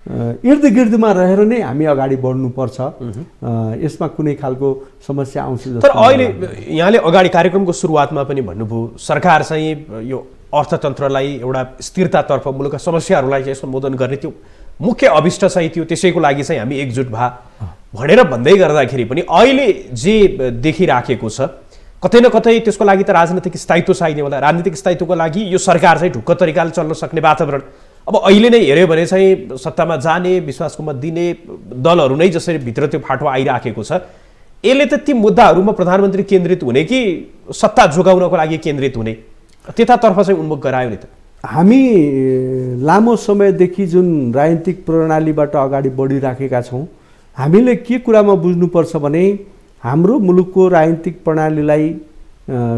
इर्दगिर्दमा रहेर नै हामी अगाडि बढ्नुपर्छ। यसमा कुनै खालको समस्या आउँछ जस्तो। तर अहिले यहाँले अगाडि कार्यक्रमको सुरुवातमा पनि भन्नुभयो सरकार चाहिँ यो अर्थतन्त्रलाई एउटा स्थिरतातर्फ मुलुकका समस्याहरूलाई चाहिँ सम्बोधन गर्ने त्यो मुख्य अभिष्ट चाहिँ त्यो, त्यसैको लागि चाहिँ हामी एकजुट भए भनेर भन्दै गर्दाखेरि पनि अहिले जे देखिराखेको छ कतै न कतै त्यसको लागि त राजनीतिक स्थायित्व चाहिने होला। राजनीतिक स्थायित्वको लागि यो सरकार चाहिँ ढुक्क तरिकाले चल्न सक्ने वातावरण अब अहिले नै हेऱ्यो भने चाहिँ सत्तामा जाने विश्वासको मत दिने दलहरू नै जसरी भित्र त्यो फाटो आइराखेको छ यसले त ती मुद्दाहरूमा प्रधानमन्त्री केन्द्रित हुने कि सत्ता जोगाउनको लागि केन्द्रित हुने त्यतातर्फ चाहिँ उन्मुख गरायो नि त। हामी लामो समयदेखि जुन राजनीतिक प्रणालीबाट अगाडि बढिराखेका छौँ, हामीले के कुरामा बुझ्नुपर्छ भने हाम्रो मुलुकको राजनीतिक प्रणालीलाई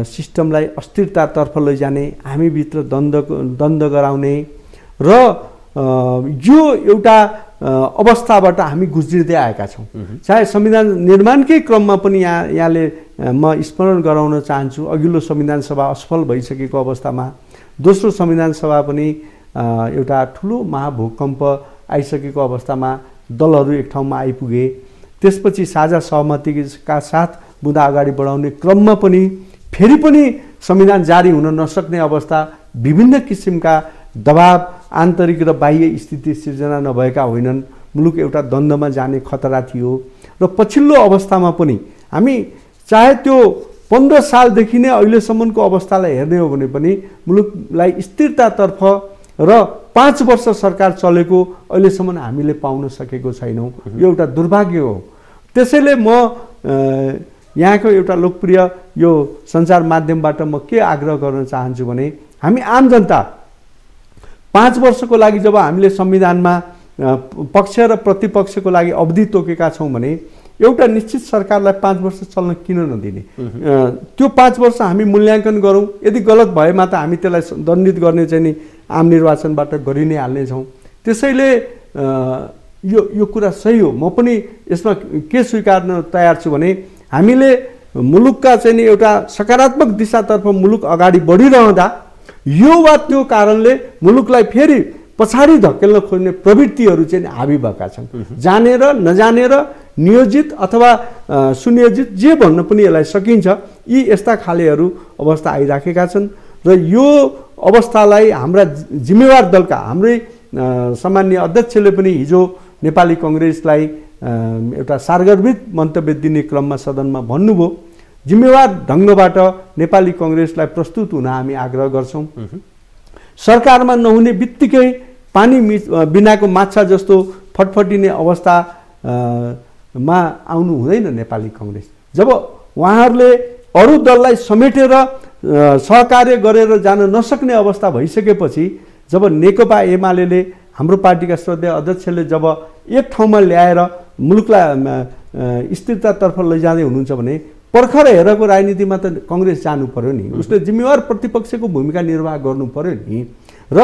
सिस्टमलाई अस्थिरतातर्फ लैजाने, हामीभित्र द्वन्द्व गराउने र यो एउटा अवस्थाबाट हामी गुज्रिँदै आएका छौँ। चाहे संविधान निर्माणकै क्रममा पनि यहाँले म स्मरण गराउन चाहन्छु, अघिल्लो संविधान सभा असफल भइसकेको अवस्थामा दोस्रो संविधान सभा पनि एउटा ठुलो महाभूकम्प आइसकेको अवस्थामा दलहरू एक ठाउँमा आइपुगे। त्यसपछि साझा सहमतिका साथ मुद्दा अगाडि बढाउने क्रममा पनि फेरि पनि संविधान जारी हुन नसक्ने अवस्था, विभिन्न किसिमका दबाव, आन्तरिक र बाह्य स्थिति सिर्जना नभएका होइनन्, मुलुक एउटा द्वन्द्वमा जाने खतरा थियो। र पछिल्लो अवस्थामा पनि हामी चाहे त्यो 15 सालदेखि नै अहिलेसम्मको अवस्थालाई हेर्ने हो भने पनि मुलुकलाई स्थिरतातर्फ र 5 वर्ष सरकार चलेको अहिलेसम्म हामीले पाउन सकेको छैनौँ। यो एउटा दुर्भाग्य हो। त्यसैले म यहाँको एउटा लोकप्रिय यो सञ्चार माध्यमबाट म के आग्रह गर्न चाहन्छु भने हामी आम जनता 5 वर्षको लागि जब हामीले संविधानमा पक्ष र प्रतिपक्षको लागि अवधि तोकेका छौँ भने एउटा निश्चित सरकारलाई 5 वर्ष चल्न किन नदिने? त्यो 5 वर्ष हामी मूल्याङ्कन गरौँ, यदि गलत भएमा त हामी त्यसलाई दण्डित गर्ने चाहिँ नि आम निर्वाचनबाट गरि नै हाल्नेछौँ। त्यसैले यो कुरा सही हो। म पनि यसमा के स्वीकार्न तयार छु भने हामीले मुलुकका चाहिँ नि एउटा सकारात्मक दिशातर्फ मुलुक अगाडि बढिरहँदा यो वा त्यो कारणले मुलुकलाई फेरि पछाडि धकेल्न खोज्ने प्रवृत्तिहरू चाहिँ हाबी भएका छन्। जानेर नजानेर, नियोजित अथवा सुनियोजित जे भन्न पनि यसलाई सकिन्छ, यी यस्ता खालेहरू अवस्था आइराखेका छन्। र यो अवस्थालाई हाम्रा जिम्मेवार दलका हाम्रै सामान्य अध्यक्षले पनि हिजो नेपाली कङ्ग्रेसलाई एउटा सार्वगर्भित मन्तव्य दिने क्रममा सदनमा भन्नुभयो। जिम्मेवार ढङ्गबाट नेपाली कङ्ग्रेसलाई प्रस्तुत हुन हामी आग्रह गर्छौँ। सरकारमा नहुने बित्तिकै पानी बिनाको माछा जस्तो फटफटिने अवस्थामा आउनु हुँदैन नेपाली कङ्ग्रेस। जब उहाँहरूले अरू दललाई समेटेर सहकार्य गरेर जान नसक्ने अवस्था भइसकेपछि, जब नेकपा एमाले हाम्रो पार्टीका श्रद्धेय अध्यक्षले जब एक ठाउँमा ल्याएर मुलुकलाई स्थिरतातर्फ लैजाँदै हुनुहुन्छ भने पर्खर हेरको राजनीतिमा त कङ्ग्रेस जानु पर्यो नि। उसले जिम्मेवार प्रतिपक्षको भूमिका निर्वाह गर्नु पर्यो नि। र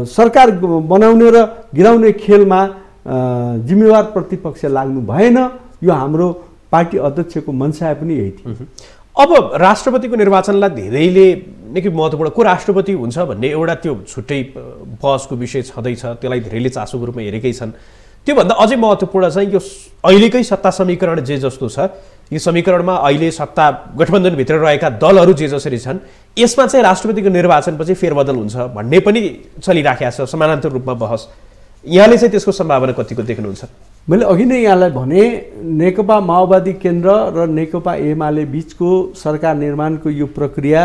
सरकार बनाउने र गिराउने खेलमा जिम्मेवार प्रतिपक्ष लाग्नु भएन। यो हाम्रो पार्टी अध्यक्षको मनसाय पनि यही थियो। अब राष्ट्रपतिको निर्वाचनलाई धेरैले निकै महत्त्वपूर्ण को राष्ट्रपति हुन्छ भन्ने एउटा त्यो छुट्टै बहसको विषय छँदैछ, त्यसलाई धेरैले चासोको रूपमा हेरेकै छन्। त्योभन्दा अझै महत्त्वपूर्ण चाहिँ यो अहिलेकै सत्ता समीकरण जे जस्तो छ, यो समीकरणमा अहिले सत्ता गठबन्धनभित्र रहेका दलहरू जे जसरी छन्, यसमा चाहिँ राष्ट्रपतिको निर्वाचनपछि फेरबदल हुन्छ भन्ने पनि चलिराखेको छ समानान्तर रूपमा बहस। यहाँले चाहिँ त्यसको सम्भावना कतिको देख्नुहुन्छ? मैले अघि नै यहाँलाई भने नेकपा माओवादी केन्द्र र नेकपा एमाले बिचको सरकार निर्माणको यो प्रक्रिया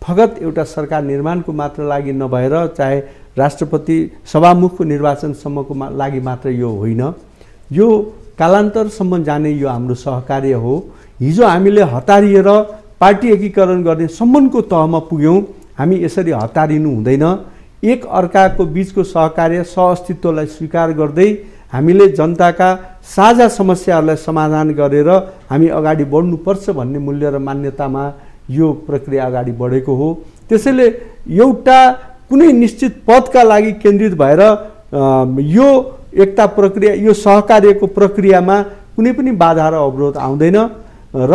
फगत एउटा सरकार निर्माणको मात्र लागि नभएर चाहे राष्ट्रपति सभामुखको निर्वाचनसम्मको लागि मात्र यो होइन, यो कालान्तरसम्म जाने यो हाम्रो सहकार्य हो। हिजो हामीले हतारिएर पार्टी एकीकरण गर्ने सम्मको तहमा पुग्यौँ। हामी यसरी हतारिनु हुँदैन। एक अर्काको बिचको सहकार्य सहअस्तित्वलाई स्वीकार गर्दै हामीले जनताका साझा समस्याहरूलाई समाधान गरेर हामी अगाडि बढ्नुपर्छ भन्ने मूल्य र मान्यतामा यो प्रक्रिया अगाडि बढेको हो। त्यसैले एउटा कुनै निश्चित पदका लागि केन्द्रित भएर यो एकता प्रक्रिया, यो सहकार्यको प्रक्रियामा कुनै पनि बाधा र अवरोध आउँदैन र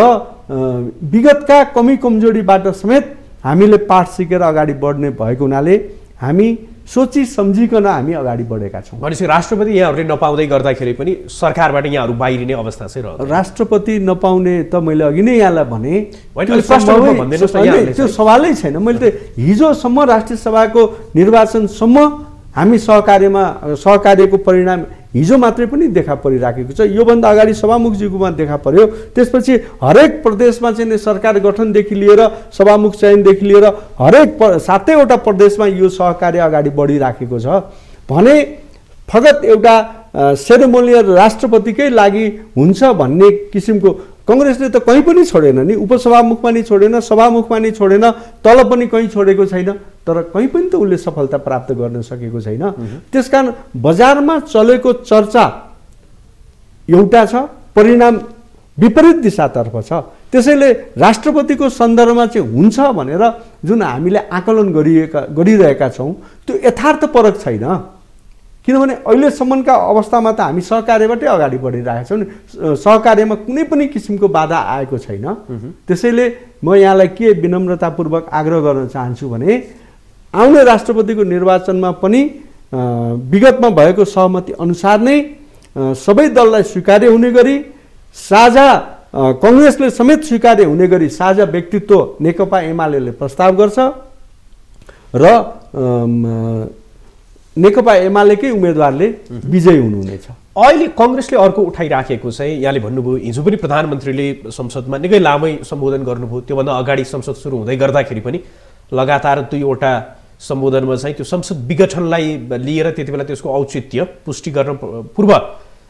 विगतका कमी कमजोरीबाट समेत हामीले पाठ सिकेर अगाडि बढ्ने भएको हुनाले हामी सोची सम्झिकन हामी अगाडि बढेका छौँ। भनेपछि राष्ट्रपति यहाँहरूले नपाउँदै गर्दाखेरि पनि सरकारबाट यहाँहरू बाहिरिने अवस्था चाहिँ रह्यो। राष्ट्रपति नपाउने त मैले अघि नै यहाँलाई भने त्यो सवालै छैन। मैले त हिजोसम्म राष्ट्रिय सभाको निर्वाचनसम्म हामी सहकार्यको परिणाम हिजो मात्रै पनि देखा परिराखेको छ। योभन्दा अगाडि सभामुखज्यूकोमा देखा पर्यो। त्यसपछि हरेक प्रदेशमा चाहिँ सरकार गठनदेखि लिएर सभामुख चयनदेखि लिएर हरेक 7वटा प्रदेशमा यो सहकार्य अगाडि बढिराखेको छ भने फगत एउटा सेरेमोनियल राष्ट्रपतिकै लागि हुन्छ भन्ने किसिमको कङ्ग्रेसले त कहीँ पनि छोडेन नि, उपसभामुखमा नि छोडेन, सभामुखमा नि छोडेन, तल पनि कहीँ छोडेको छैन, तर कहीँ पनि त उसले सफलता प्राप्त गर्न सकेको छैन। त्यसकारण बजारमा चलेको चर्चा एउटा छ, परिणाम विपरीत दिशातर्फ छ। त्यसैले राष्ट्रपतिको सन्दर्भमा चाहिँ हुन्छ भनेर जुन हामीले आकलन गरिरहेका छौँ त्यो यथार्थपरक छैन। किनभने अहिलेसम्मका अवस्थामा त हामी सहकार्यबाटै अगाडि बढिरहेका छौँ नि, सहकार्यमा कुनै पनि किसिमको बाधा आएको छैन। त्यसैले म यहाँलाई के विनम्रतापूर्वक आग्रह गर्न चाहन्छु भने आउने राष्ट्रपतिको निर्वाचनमा पनि विगतमा भएको सहमति अनुसार नै सबै दललाई स्वीकार्य हुने गरी साझा कङ्ग्रेसले समेत स्वीकार्य हुने गरी साझा व्यक्तित्व नेकपा एमाले प्रस्ताव गर्छ र नेकपा एमालेकै उम्मेदवारले विजयी हुनुहुनेछ। अहिले कङ्ग्रेसले अर्को उठाइराखेको चाहिँ यहाँले भन्नुभयो, हिजो पनि प्रधानमन्त्रीले संसदमा निकै लामै सम्बोधन गर्नुभयो। त्योभन्दा अगाडि संसद सुरु हुँदै गर्दाखेरि पनि लगातार 2वटा सम्बोधनमा चाहिँ त्यो संसद विघटनलाई लिएर त्यति बेला त्यसको औचित्य पुष्टि गर्न पूर्व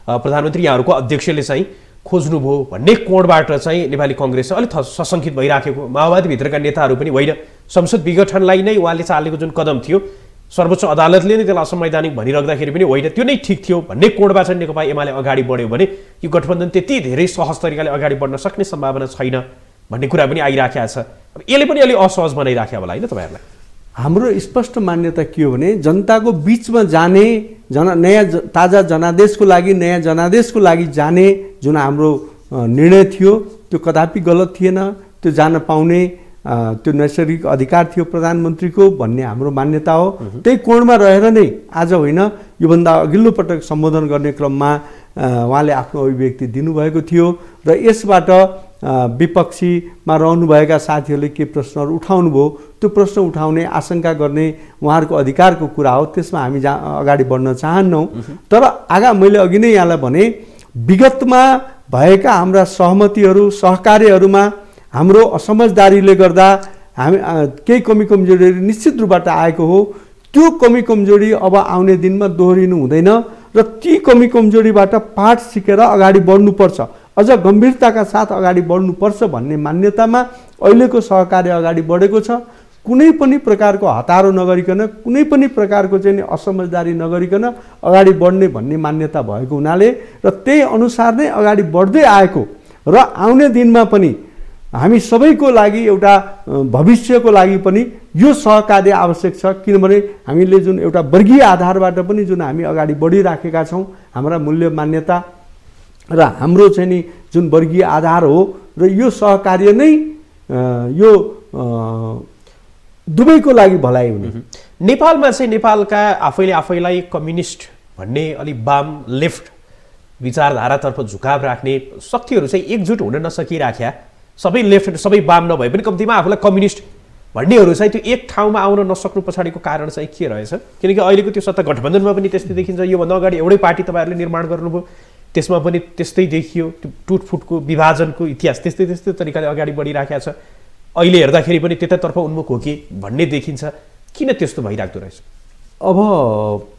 प्रधानमन्त्री यहाँहरूको अध्यक्षले चाहिँ खोज्नुभयो भन्ने कोणबाट चाहिँ नेपाली कङ्ग्रेस अलिक सशङ्कित भइराखेको, माओवादीभित्रका नेताहरू पनि होइन संसद विघटनलाई नै उहाँले चालेको जुन कदम थियो सर्वोच्च अदालतले नै त्यसलाई असंवैधानिक भनिराख्दाखेरि पनि होइन त्यो नै ठिक थियो भन्ने कोणबाट चाहिँ नेकपा एमाले अगाडि बढ्यो भने यो गठबन्धन त्यति धेरै सहज तरिकाले अगाडि बढ्न सक्ने सम्भावना छैन भन्ने कुरा पनि आइराखेको छ। अब यसले पनि अलि असहज बनाइराख्यो होला होइन तपाईँहरूलाई? हाम्रो स्पष्ट मान्यता के हो भने जनताको बिचमा जाने नयाँ ताजा जनादेशको लागि नयाँ जनादेशको लागि जाने जुन हाम्रो निर्णय थियो त्यो कदापि गलत थिएन। त्यो जान पाउने त्यो नैसर्गिक अधिकार थियो प्रधानमन्त्रीको भन्ने हाम्रो मान्यता हो। त्यही कोणमा रहेर नै आज होइन योभन्दा अघिल्लो पटक सम्बोधन गर्ने क्रममा उहाँले आफ्नो अभिव्यक्ति दिनुभएको थियो र यसबाट विपक्षीमा रहनुभएका साथीहरूले के प्रश्नहरू उठाउनु भयो त्यो प्रश्न उठाउने आशंका गर्ने उहाँहरूको अधिकारको कुरा हो, त्यसमा हामी अगाडि बढ्न चाहन्नौँ। तर मैले अघि नै यहाँलाई भने विगतमा भएका हाम्रा सहमतिहरू सहकार्यहरूमा हाम्रो असमझदारीले गर्दा हामी केही कमी कमजोरीहरू निश्चित रूपबाट आएको हो। त्यो कमी कमजोरी अब आउने दिनमा दोहोरिनु हुँदैन र ती कमी कमजोरीबाट पाठ सिकेर अगाडि बढ्नुपर्छ, अझ गम्भीरताका साथ अगाडि बढ्नुपर्छ भन्ने मान्यतामा अहिलेको सहकार्य अगाडि बढेको छ। कुनै पनि प्रकारको हतारो नगरिकन कुनै पनि प्रकारको चाहिँ असमझदारी नगरिकन अगाडि बढ्ने भन्ने मान्यता भएको हुनाले र त्यही अनुसार नै अगाडि बढ्दै आएको र आउने दिनमा पनि हामी सबैको लागि एउटा भविष्यको लागि पनि यो सहकार्य आवश्यक छ। किनभने हामीले जुन एउटा वर्गीय आधारबाट पनि जुन हामी अगाडि बढिराखेका छौँ हाम्रा मूल्य मान्यता र हाम्रो चाहिँ नि जुन वर्गीय आधार हो र यो सहकार्य नै यो दुवैको लागि भलाइ हुने। नेपालमा चाहिँ नेपालका आफैलाई कम्युनिस्ट भन्ने अलिक वाम लेफ्ट विचारधारातर्फ झुकाव राख्ने शक्तिहरू चाहिँ एकजुट हुन नसकिराख्या, सबै लेफ्ट सबै वाम नभए पनि कम्तीमा आफूलाई कम्युनिस्ट भन्नेहरू चाहिँ त्यो एक ठाउँमा आउन नसक्नु पछाडिको कारण चाहिँ के रहेछ? किनकि अहिलेको त्यो सत्ता गठबन्धनमा पनि त्यस्तै देखिन्छ। योभन्दा अगाडि एउटै पार्टी तपाईँहरूले निर्माण गर्नुभयो त्यसमा पनि त्यस्तै देखियो, त्यो टुटफुटको विभाजनको इतिहास त्यस्तै तरिकाले अगाडि बढिराखेको छ। अहिले हेर्दाखेरि पनि त्यतातर्फ उन्मुख हो कि भन्ने देखिन्छ। किन त्यस्तो भइराख्दो रहेछ? अब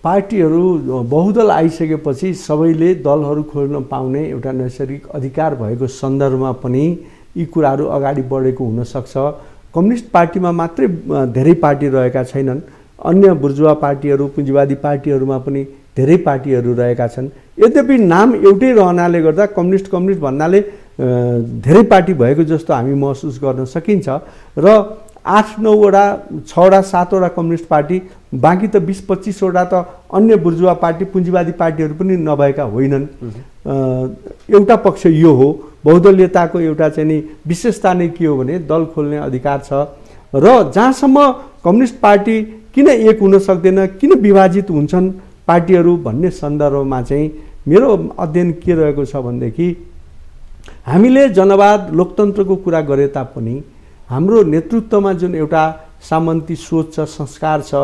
पार्टीहरू बहुदल आइसकेपछि सबैले दलहरू खोल्न पाउने एउटा नैसर्गिक अधिकार भएको सन्दर्भमा पनि यी कुराहरू अगाडि बढेको हुनसक्छ। कम्युनिस्ट पार्टीमा मात्रै धेरै पार्टी रहेका छैनन्, अन्य बुर्जुवा पार्टीहरू पुँजीवादी पार्टीहरूमा पनि धेरै पार्टीहरू रहेका छन्। यद्यपि नाम एउटै रहनाले गर्दा कम्युनिस्ट भन्नाले धेरै पार्टी भएको जस्तो हामी महसुस गर्न सकिन्छ र 8-9वटा 6वटा 7वटा कम्युनिस्ट पार्टी, बाँकी त 20-25वटा त अन्य बुर्जुवा पार्टी पुँजीवादी पार्टीहरू पनि नभएका होइनन्। एउटा पक्ष यो हो। बहुदलीयताको एउटा चाहिँ नि विशेषता नै के हो भने दल खोल्ने अधिकार छ र जहाँसम्म कम्युनिस्ट पार्टी किन एक हुन सक्दैन, किन विभाजित हुन्छन् पार्टीहरू भन्ने सन्दर्भमा चाहिँ मेरो अध्ययन के रहेको छ भनेदेखि हामीले जनवाद लोकतन्त्रको कुरा गरे तापनि हाम्रो नेतृत्वमा जुन एउटा सामन्ती सोच छ, संस्कार छ,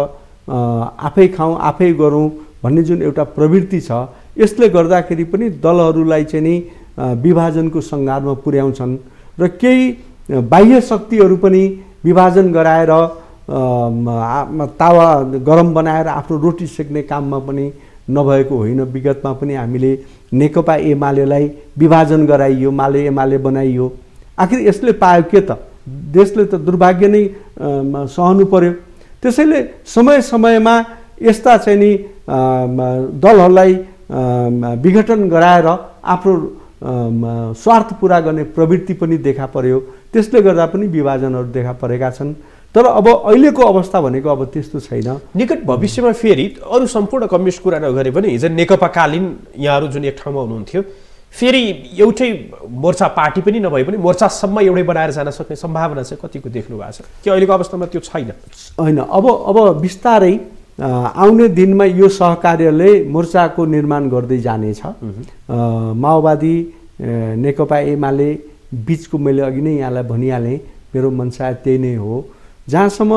आफै खाउँ आफै गरौँ भन्ने जुन एउटा प्रवृत्ति छ, यसले गर्दाखेरि पनि दलहरूलाई चाहिँ नि विभाजनको सङ्घारमा पुर्याउँछन् र केही बाह्य शक्तिहरू पनि विभाजन गराएर तावा गरम बनाएर आफ्नो रोटी सेक्ने काममा पनि नभएको होइन। विगतमा पनि हामीले नेकपा एमालेलाई विभाजन गराइयो, माले एमाले बनाइयो। आखिर यसले पायो के त? देशले त दुर्भाग्य नै सहनु पर्यो। त्यसैले समय समयमा यस्ता चाहिँ नि दलहरूलाई विघटन गराएर आफ्नो स्वार्थ पुरा गर्ने प्रवृत्ति पनि देखा पर्यो। त्यसले गर्दा पनि विभाजनहरू देखा परेका छन्। तर अब अहिलेको अवस्था भनेको अब त्यस्तो छैन। निकट भविष्यमा फेरि अरू सम्पूर्ण कम्युनिस्ट कुरा नगरे पनि हिजो नेकपाकालीन यहाँहरू जुन एक ठाउँमा हुनुहुन्थ्यो, फेरि एउटै मोर्चा पार्टी पनि नभए पनि मोर्चासम्म एउटै बनाएर जान सक्ने सम्भावना चाहिँ कतिको देख्नु भएको छ कि अहिलेको अवस्थामा त्यो छैन? होइन, अब बिस्तारै आउने दिनमा यो सहकार्यले मोर्चाको निर्माण गर्दै जानेछ। माओवादी नेकपा एमाले बिचको मैले अघि नै यहाँलाई भनिहालेँ, मेरो मनसाय त्यही नै हो। जहाँसम्म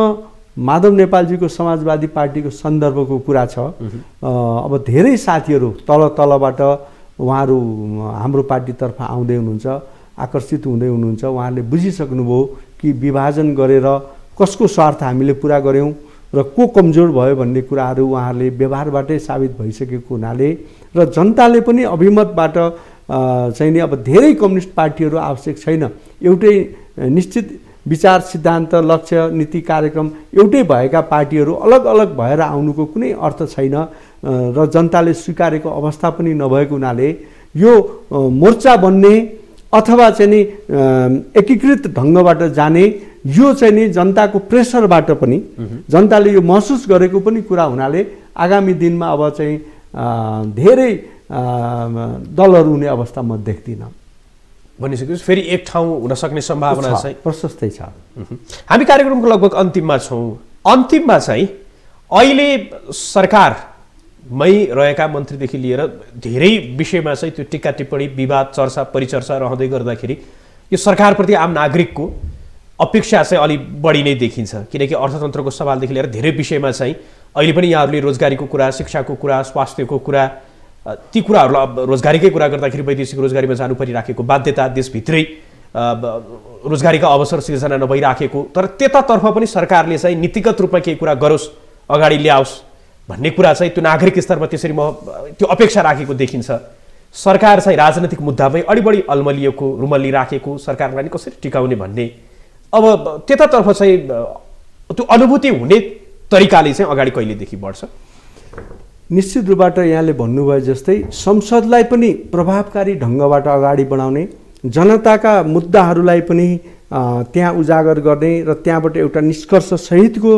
माधव नेपालजीको समाजवादी पार्टीको सन्दर्भको कुरा छ, अब धेरै साथीहरू तलबाट उहाँहरू हाम्रो पार्टीतर्फ आउँदै हुनुहुन्छ, आकर्षित हुँदै हुनुहुन्छ। उहाँहरूले बुझिसक्नुभयो कि विभाजन गरेर कसको स्वार्थ हामीले पुरा गऱ्यौँ र को कमजोर भयो भन्ने कुराहरू उहाँहरूले व्यवहारबाटै साबित भइसकेको हुनाले र जनताले पनि अभिमतबाट चाहिँ नि अब धेरै कम्युनिस्ट पार्टीहरू आवश्यक छैन। एउटै निश्चित विचार सिद्धान्त लक्ष्य नीति कार्यक्रम एउटै भएका पार्टीहरू अलग अलग भएर आउनुको कुनै अर्थ छैन र जनताले स्वीकारेको अवस्था पनि नभएको हुनाले यो मोर्चा बन्ने अथवा चाहिँ नि एकीकृत ढङ्गबाट जाने यो चाहिँ नि जनताको प्रेसरबाट पनि जनताले यो महसुस गरेको पनि कुरा हुनाले आगामी दिनमा अब चाहिँ धेरै दलहरू हुने अवस्था म देख्दिनँ। भनिसकेपछि फेरि एक ठाउँ हुन सक्ने सम्भावना चाहिँ प्रशस्तै छ। हामी कार्यक्रमको लगभग अन्तिममा छौँ। अन्तिममा चाहिँ अहिले सरकारमै रहेका मन्त्रीदेखि लिएर धेरै विषयमा चाहिँ त्यो टिक्का टिप्पणी विवाद चर्चा परिचर्चा रहँदै गर्दाखेरि यो सरकारप्रति आम नागरिकको अपेक्षा चाहिँ अलि बढी नै देखिन्छ, किनकि अर्थतन्त्रको सवालदेखि लिएर धेरै विषयमा चाहिँ अहिले पनि यहाँहरूले रोजगारीको कुरा, शिक्षाको कुरा, स्वास्थ्यको कुरा, ती कुराहरूलाई अब रोजगारीकै कुरा गर्दाखेरि वैदेशिक रोजगारीमा जानु परिराखेको बाध्यता, देशभित्रै रोजगारीका अवसर सिर्जना नभइराखेको, तर त्यतातर्फ पनि सरकारले चाहिँ नीतिगत रूपमा केही कुरा गरोस्, अगाडि ल्याओस् भन्ने कुरा चाहिँ त्यो नागरिक स्तरमा त्यसरी म त्यो अपेक्षा राखेको देखिन्छ। सरकार चाहिँ राजनैतिक मुद्दामै अलि बढी अल्मलिएको, रुमल्ली राखेको, सरकारलाई नि कसरी टिकाउने भन्ने अब त्यतातर्फ चाहिँ त्यो अनुभूति हुने तरिकाले चाहिँ अगाडि कहिलेदेखि बढ्छ? निश्चित रूपबाट यहाँले भन्नुभयो जस्तै संसदलाई पनि प्रभावकारी ढङ्गबाट अगाडि बढाउने, जनताका मुद्दाहरूलाई पनि त्यहाँ उजागर गर्ने र त्यहाँबाट एउटा निष्कर्ष सहितको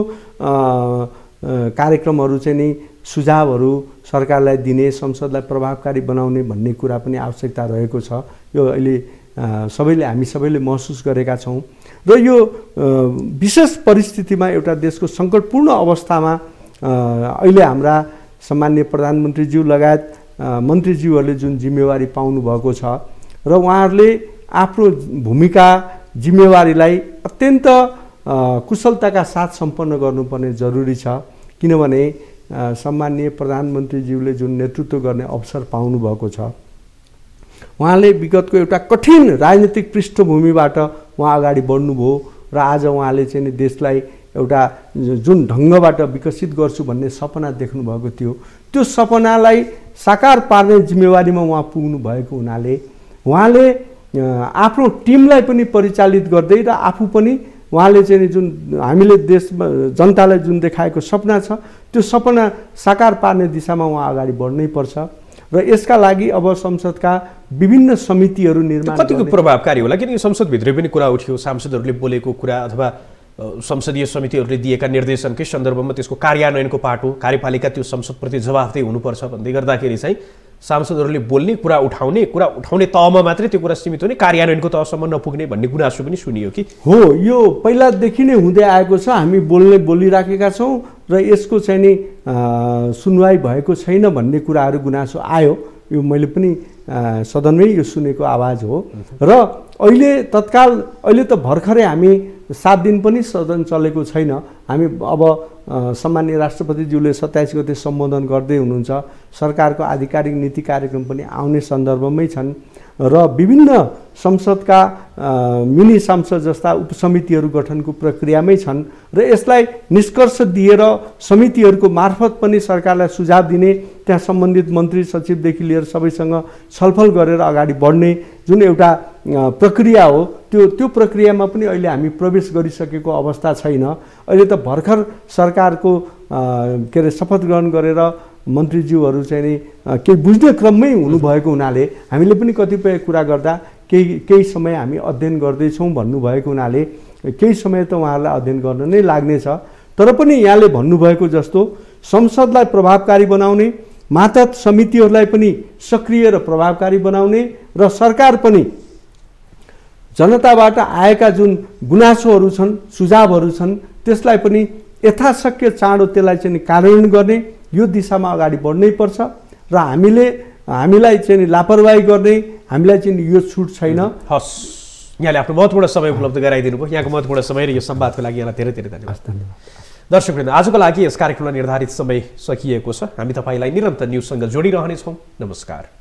कार्यक्रमहरू चाहिँ नि सुझावहरू सरकारलाई दिने, संसदलाई प्रभावकारी बनाउने भन्ने कुरा पनि आवश्यकता रहेको छ। यो अहिले हामी सबैले महसुस गरेका छौँ र यो विशेष परिस्थितिमा एउटा देशको सङ्कटपूर्ण अवस्थामा अहिले हाम्रा सम्माननीय प्रधानमन्त्रीज्यू लगायत मन्त्रीज्यूहरूले जुन जिम्मेवारी पाउनु भएको छ र उहाँहरूले आफ्नो भूमिका जिम्मेवारीलाई अत्यन्त कुशलताका साथ सम्पन्न गर्नुपर्ने जरुरी छ। किनभने सम्माननीय प्रधानमन्त्रीज्यूले जुन नेतृत्व गर्ने अवसर पाउनु भएको छ, उहाँले विगतको एउटा कठिन राजनीतिक पृष्ठभूमिबाट उहाँ अगाडि बढ्नुभयो र आज उहाँले चाहिँ नि देशलाई एउटा जुन ढङ्गबाट विकसित गर्छु भन्ने सपना देख्नु भएको थियो, त्यो सपनालाई साकार पार्ने जिम्मेवारीमा उहाँ पुग्नु भएको हुनाले उहाँले आफ्नो टिमलाई पनि परिचालित गर्दै र आफू पनि उहाँले चाहिँ जुन हामीले देशमा जनतालाई जुन देखाएको सपना छ त्यो सपना साकार पार्ने दिशामा उहाँ अगाडि बढ्नै पर्छ र यसका लागि अब संसदका विभिन्न समितिहरू निर्माण कतिको प्रभावकारी होला? किनकि संसदभित्रै पनि कुरा उठ्यो, सांसदहरूले बोलेको कुरा अथवा संसदीय समितिहरूले दिएका निर्देशनकै सन्दर्भमा त्यसको कार्यान्वयनको पाटो, कार्यपालिका त्यो संसदप्रति जवाफदेही हुनुपर्छ भन्दै गर्दाखेरि चाहिँ सांसदहरूले बोल्ने कुरा उठाउने तहमा मात्रै त्यो कुरा सीमित हुने, कार्यान्वयनको तहसम्म नपुग्ने भन्ने गुनासो पनि सुनियो कि हो? यो पहिलादेखि नै हुँदै आएको छ। हामी बोलिराखेका छौँ र यसको चाहिँ नि सुनवाई भएको छैन भन्ने कुराहरू गुनासो आयो। यो मैले पनि सदनमै यो सुनेको आवाज हो र अहिले त भर्खरै हामी 7 दिन पनि सदन चलेको छैन। हामी अब सम्माननीय राष्ट्रपतिज्यूले 27 गते सम्बोधन गर्दै हुनुहुन्छ, सरकारको आधिकारिक नीति कार्यक्रम पनि आउने सन्दर्भमै छन् र विभिन्न संसदका मिनी सांसद जस्ता उपसमितिहरू गठनको प्रक्रियामै छन् र यसलाई निष्कर्ष दिएर समितिहरूको मार्फत पनि सरकारलाई सुझाव दिने, त्यहाँ सम्बन्धित मन्त्री सचिवदेखि लिएर सबैसँग छलफल गरेर अगाडि बढ्ने जुन एउटा प्रक्रिया हो, त्यो प्रक्रियामा पनि अहिले हामी प्रवेश गरिसकेको अवस्था छैन। अहिले त भर्खर सरकारको के अरे शपथ ग्रहण गरेर मन्त्रीज्यूहरू चाहिँ नि केही बुझ्ने क्रममै हुनुभएको हुनाले हामीले पनि कतिपय कुरा गर्दा केही समय हामी अध्ययन गर्दैछौँ भन्नुभएको हुनाले केही समय त उहाँहरूलाई अध्ययन गर्न नै लाग्नेछ। तर पनि यहाँले भन्नुभएको जस्तो संसदलाई प्रभावकारी बनाउने, मातहत समितिहरूलाई पनि सक्रिय र प्रभावकारी बनाउने र सरकार पनि जनताबाट आएका जुन गुनासोहरू छन्, सुझावहरू छन्, त्यसलाई पनि यथाशक्य चाँडो त्यसलाई चाहिँ कार्यान्वयन गर्ने यो दिशामा अगाडि बढ्नै पर्छ र हामीलाई चाहिँ लापरवाही गर्ने हामीलाई चाहिँ यो छुट छैन। हस्, यहाँले आफ्नो महत्त्वपूर्ण समय उपलब्ध गराइदिनु भयो। यहाँको महत्त्वपूर्ण समय र यो संवादको लागि यहाँलाई धेरै धेरै धन्यवाद। दर्शकवृन्द, आजको लागि यस कार्यक्रमलाई निर्धारित समय सकिएको छ। हामी तपाईँलाई निरन्तर न्युजसँग जोडिरहनेछौँ। नमस्कार।